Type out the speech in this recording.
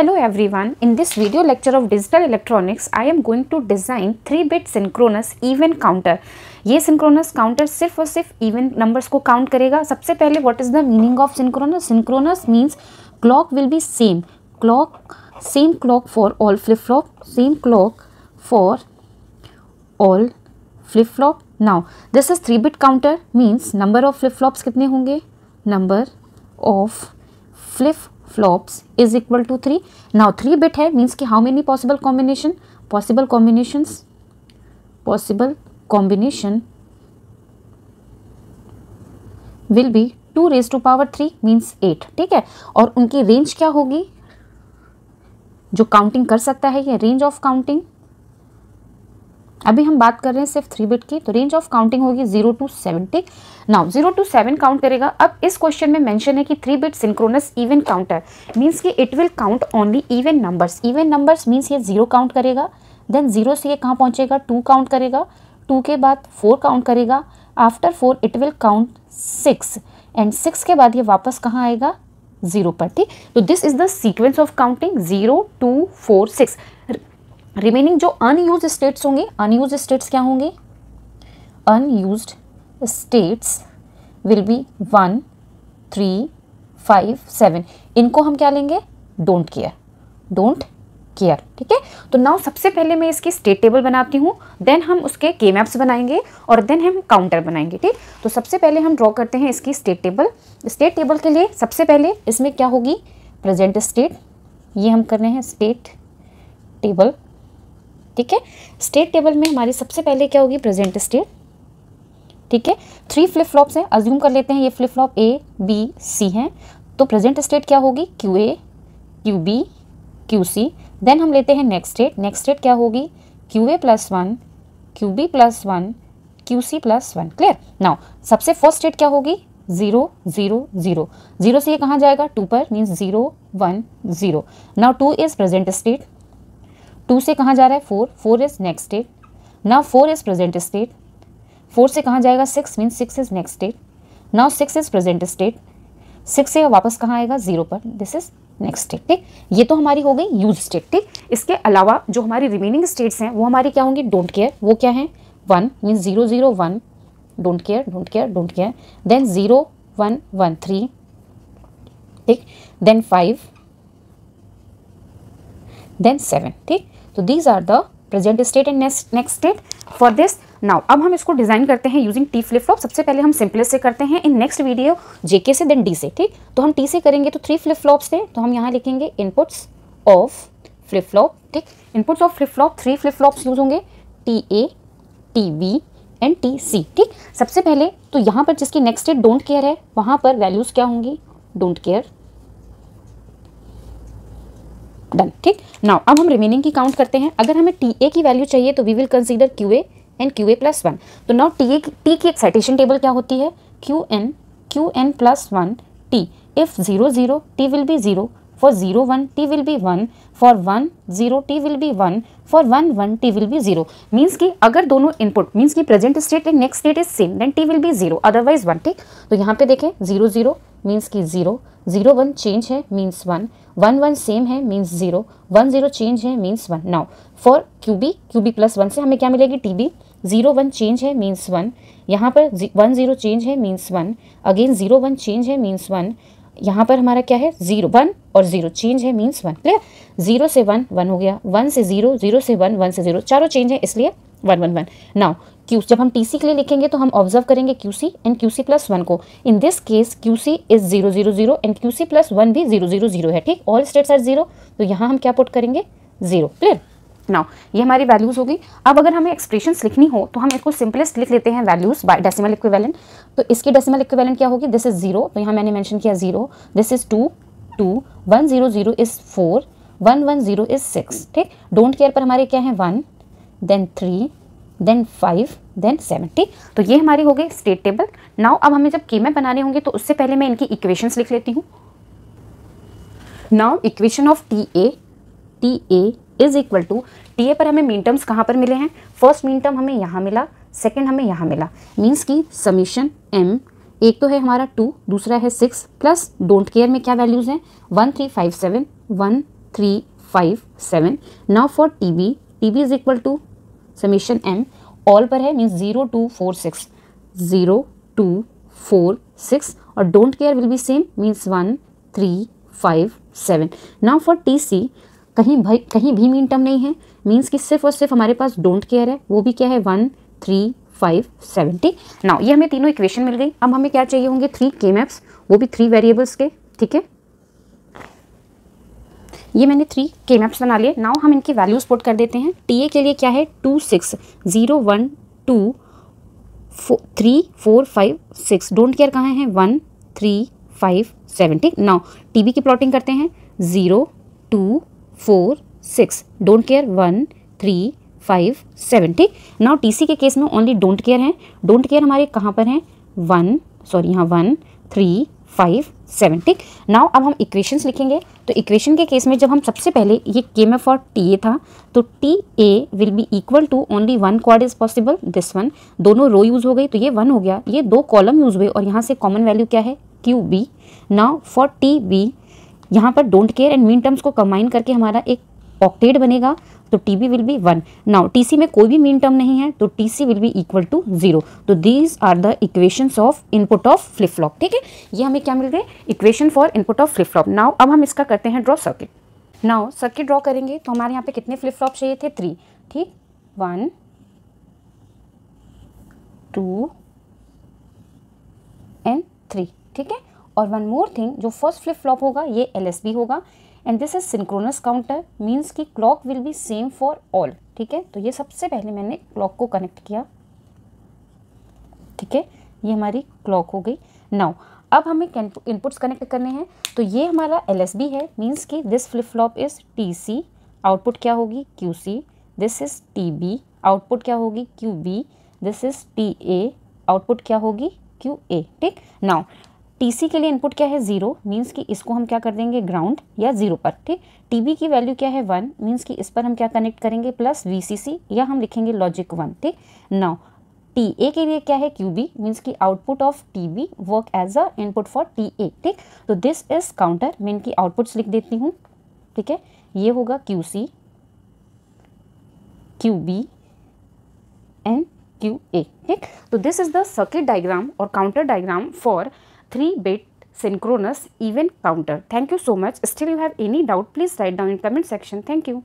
Hello everyone, in this video lecture of digital electronics, I am going to design 3-bit synchronous even counter. ये synchronous counter सिर्फ और सिर्फ even numbers को count करेगा. सबसे पहले what is the meaning of synchronous? Synchronous means clock will be same clock for all flip-flop, same clock for all flip-flop. Now this is 3-bit counter means number of flip-flops कितने होंगे? Number of flip-flops is equal to 3. Now 3-bit है means कि how many possible combination will be 2 raised to power 3 means 8. ठीक है, और उनकी range क्या होगी? जो काउंटिंग कर सकता है ये रेंज ऑफ काउंटिंग. अभी हम बात कर रहे हैं सिर्फ 3-bit की, तो रेंज ऑफ काउंटिंग होगी 0 to 7. ठीक, नाउ 0 to 7 काउंट करेगा. अब इस क्वेश्चन में मेंशन है कि 3-bit synchronous even counter means कि it will count only even numbers. Even numbers means ये 0 काउंट करेगा, देन 0 से ये कहाँ पहुंचेगा? 2 काउंट करेगा, 2 के बाद 4 काउंट करेगा, after 4 it will count 6 and 6 के बाद ये वापस कहाँ आएगा? 0 पर. ठीक, तो this is the sequence of counting 0 2 4 6. Remaining जो अनयूज्ड स्टेट्स होंगे, अनयूज्ड स्टेट्स क्या होंगे? Unused states will be 1 3 5 7. इनको हम क्या लेंगे? Don't care. ठीक है, तो नाउ सबसे पहले मैं इसकी स्टेट टेबल बनाती हूँ, देन हम उसके के मैप्स बनाएंगे और देन हम काउंटर बनाएंगे. ठीक, तो सबसे पहले हम ड्रॉ करते हैं इसकी स्टेट टेबल. स्टेट टेबल के लिए सबसे पहले इसमें क्या होगी? Present state. ये हम कर रहे हैं स्टेट टेबल. ठीक है, स्टेट टेबल में हमारी सबसे पहले क्या होगी? Present state. ठीक है, 3 फ्लिप फ्लॉप्स हैं, अज्यूम कर लेते हैं ये flip flop A B C हैं, तो प्रेजेंट स्टेट क्या होगी? QA QB QC. देन हम लेते हैं नेक्स्ट स्टेट. नेक्स्ट स्टेट क्या होगी? QA + 1 QB + 1 QC + 1. Clear. Now सबसे फर्स्ट स्टेट क्या होगी? 0 0 0. 0 से ये कहाँ जाएगा? 2 पर means 0 1 0. Now 2 is present state. 2 से कहाँ जा रहा है? 4. 4 is next state. Now 4 is present state. 4 से कहाँ जाएगा? 6 means 6 is next state. Now 6 is present state. 6 से वापस कहाँ आएगा? 0 पर. This is next state. ठीक, ये तो हमारी हो गई यूज स्टेट. ठीक, इसके अलावा जो हमारी रिमेनिंग स्टेट्स हैं वो हमारी क्या होंगी? Don't care. वो क्या है? 1 मीन्स 0 0 1 डोंट केयर. देन 0 1 1 3. ठीक, देन 5 देन 7. ठीक, तो these are the present state and next state for this. Now अब हम इसको डिजाइन करते हैं यूजिंग टी फ्लिप फ्लॉप. सबसे पहले हम सिंपलेस्ट से करते हैं, इन नेक्स्ट वीडियो जेके से देन डी से. ठीक, तो हम टी से करेंगे तो 3 फ्लिप फ्लॉप्स थे, तो हम यहाँ लिखेंगे इनपुट्स ऑफ फ्लिप फ्लॉप. ठीक, inputs of flip flop 3 flip flops use होंगे, TA TB एंड TC. ठीक, सबसे पहले तो यहाँ पर जिसकी नेक्स्ट स्टेट डोंट केयर है वहाँ पर वैल्यूज क्या होंगी? Don't care. डन. ठीक, नाउ अब हम रिमेनिंग की काउंट करते हैं. अगर हमें TA की वैल्यू चाहिए तो we will consider QA and QA + 1. तो नाउ T की एक्साइटेशन टेबल क्या होती है? QN + 1 T. If 0 0 T will be 0, for 0 1 T will be 1, for 1 0 T will be 1, for 1 1 T will be 0. Means कि अगर दोनों इनपुट मीन्स कि present state and next state is same then T will be 0 otherwise 1. ठीक, तो यहाँ पे देखें 0 0 means कि 0 0 1 चेंज है मीन्स 1 1 1 सेम है मीन्स 0 1 0 चेंज है मीन्स 1. नाउ फॉर QB + 1 से हमें क्या मिलेगी? TB 0 1 चेंज है मीन्स 1. यहाँ पर 1 0 चेंज है मीन्स 1. अगेन 0 1 चेंज है मीन्स 1. यहाँ पर हमारा क्या है? 0 1 और 0 चेंज है मीन्स 1. क्लियर. 0 से 1 1 हो गया, 1 से 0 0 से 1 1 से 0, चारों चेंज है इसलिए 1 1 1. नाउ Q जब हम TC के लिए लिखेंगे तो हम ऑब्जर्व करेंगे QC एंड QC + 1 को. In this case QC is 0 0 0 and QC + 1 भी 0 0 0 है. ठीक, ऑल स्टेट्स आर 0, तो यहाँ हम क्या पुट करेंगे? 0. क्लियर. नाउ ये हमारी वैल्यूज होगी. अब अगर हमें एक्सप्रेशंस लिखनी हो तो हम इसको सिंपलेस्ट लिख लेते हैं वैल्यूज बाय डेसिमल इक्विवेलेंट. तो इसकी डेसिमल इक्विवेलेंट क्या होगी? दिस इज 0, तो यहाँ मैंने मेंशन किया 0. This is 2 2 1 0 0 is 4 1 1 0 is 6. ठीक, डोंट केयर पर हमारे क्या है? 1 देन 3 देन 5 देन 7. ठीक, तो ये हमारी हो गई स्टेट टेबल. नाउ अब हमें जब के मैप बनाने होंगे तो उससे पहले मैं इनकी इक्वेशंस लिख लेती हूँ. Now equation of TA is equal to, TA पर हमें मीन टर्म्स कहाँ पर मिले हैं? फर्स्ट मीन टर्म हमें यहाँ मिला, सेकंड हमें यहाँ मिला, मीन्स की समीशन M. एक तो है हमारा 2, दूसरा है 6 प्लस डोंट केयर में क्या वैल्यूज़ हैं? 1 3 5 7 1 3 5 7. Now for TB is equal to summation m, all पर है मीन्स 0 2 4 6, 0 2 4 6 और don't care will be same means 1 3 5 7. Now for TC कहीं भी मीन टर्म नहीं है, मीन्स कि सिर्फ और सिर्फ हमारे पास डोंट केयर है, वो भी क्या है 1 3 5 7. ठीक, नाउ ये हमें तीनों इक्वेशन मिल गई. अब हमें क्या चाहिए होंगे 3 के मैप्स, वो भी 3 वेरिएबल्स के. ठीक है, ये मैंने 3 के मैप्स बना लिए. नाउ हम इनकी वैल्यूज पुट कर देते हैं. TA के लिए क्या है 2 6 0 1 2 3 4 5 6. डोंट केयर कहाँ है 1 3 5 7. ठीक, नाउ TB की प्लॉटिंग करते हैं 0 2 4 6. Don't care 1 3 5 7. ठीक, नाउ TC के केस में ओनली डोंट केयर है. डोंट केयर हमारे कहाँ पर हैं 1 3 5 7. ठीक, नाउ अब हम इक्वेशंस लिखेंगे. तो इक्वेशन के केस में जब हम सबसे पहले ये KMF और TA था, तो TA will be equal to only 1 quad is possible, this one. दोनों रो यूज हो गई तो ये 1 हो गया. ये 2 कॉलम यूज हुए और यहाँ से कॉमन वैल्यू क्या है QB. नाउ फॉर TB यहाँ पर don't care and mean terms को कंबाइन करके हमारा एक ऑक्टेट बनेगा, तो TB will be 1. Now TC में कोई भी मीन टर्म नहीं है तो TC will be equal to 0. तो these are the equations of input of flip flop. ठीक है, ये हमें क्या मिल गए equation for input of flip flop. Now अब हम इसका करते हैं draw circuit. Now circuit draw करेंगे तो हमारे यहाँ पे कितने फ्लिप फ्लॉप चाहिए थे 3. ठीक, 1 2 एंड 3. ठीक है, और वन मोर थिंग, जो फर्स्ट फ्लिप फ्लॉप होगा ये LSB होगा and this is synchronous counter, means कि clock will be same for all. ठीक है, तो ये सबसे पहले मैंने क्लॉक को कनेक्ट किया. ठीक है, ये हमारी क्लॉक हो गई. नाउ अब हमें इनपुट्स कनेक्ट करने हैं. तो ये हमारा LSB है, मीन्स कि this flip flop is TC, output क्या होगी QC. This is TB, output क्या होगी QB. This is TA, output क्या होगी QA. ठीक, नाउ TC के लिए इनपुट क्या है 0, मीन्स कि इसको हम क्या कर देंगे ग्राउंड या 0 पर. ठीक, TB की वैल्यू क्या है 1, मीन्स कि इस पर हम क्या कनेक्ट करेंगे प्लस VCC या हम लिखेंगे लॉजिक 1. ठीक, नाउ TA के लिए क्या है QB, मीन्स कि output of TB work as a input for TA. ठीक, तो दिस इज काउंटर, मैं इनकी आउटपुट्स लिख देती हूँ. ठीक है, ये होगा QC QB एंड QA. ठीक, तो this is the circuit diagram और counter diagram for 3-bit synchronous event counter. Thank you so much. Still you have any doubt, please write down in comment section. Thank you.